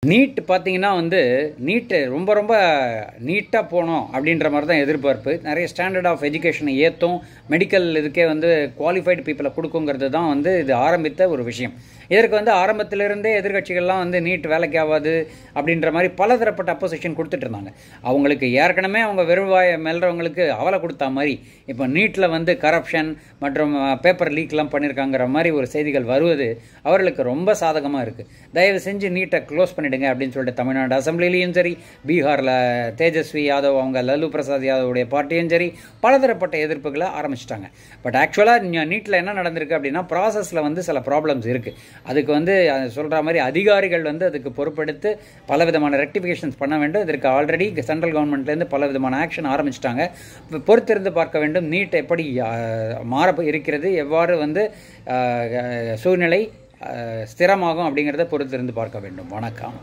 NEET பார்த்தீங்கன்னா நீட்டு ரொம்ப ரொம்ப நீட்டாக போகணும் அப்படின்ற மாதிரி தான் எதிர்பார்ப்பு. நிறைய ஸ்டாண்டர்ட் ஆஃப் எஜுகேஷனை ஏற்றும் மெடிக்கல் இதுக்கே குவாலிஃபைடு பீப்புளை கொடுக்குங்கிறது தான் இது ஆரம்பித்த ஒரு விஷயம். இதற்கு ஆரம்பத்திலிருந்தே எதிர்கட்சிகள்லாம் நீட் வேலைக்கு ஆகாது அப்படின்ற மாதிரி பலதரப்பட்ட அப்போசிஷன் கொடுத்துட்டு இருந்தாங்க. அவங்களுக்கு ஏற்கனவே அவங்க வெறுவாய மெல்றவங்களுக்கு அவலை கொடுத்தா மாதிரி இப்போ நீட்டில் கரப்ஷன் மற்றும் பேப்பர் லீக்லாம் பண்ணியிருக்காங்கிற மாதிரி ஒரு செய்திகள் வருவது அவர்களுக்கு ரொம்ப சாதகமாக இருக்குது. தயவு செஞ்சு நீட்டை க்ளோஸ் பண்ணிடுங்க அப்படின்னு சொல்லிட்டு தமிழ்நாடு அசம்பிளிலையும் சரி, பீகாரில் தேஜஸ்வி யாதவ் அவங்க லல்லு பிரசாத் யாதவுடைய பார்ட்டியும் சரி பலதரப்பட்ட எதிர்ப்புகளை ஆரம்பிச்சிட்டாங்க. பட் ஆக்சுவலாக நீட்டில் என்ன நடந்திருக்கு அப்படின்னா ப்ராசஸில் சில ப்ராப்ளம்ஸ் இருக்குது. அதுக்கு சொல்கிற மாதிரி அதிகாரிகள் அதுக்கு பொறுப்பெடுத்து பல விதமான ரெக்டிஃபிகேஷன்ஸ் பண்ண வேண்டும். இதற்கு ஆல்ரெடி சென்ட்ரல் கவர்மெண்ட்லேருந்து பல விதமான ஆக்ஷன் ஆரம்பிச்சிட்டாங்க. பொறுத்திருந்து பார்க்க வேண்டும் நீட் எப்படி மாற இருக்கிறது, எவ்வாறு சூழ்நிலை ஸ்திரமாகும் அப்படிங்கிறத பொறுத்திருந்து பார்க்க வேண்டும். வணக்கம்.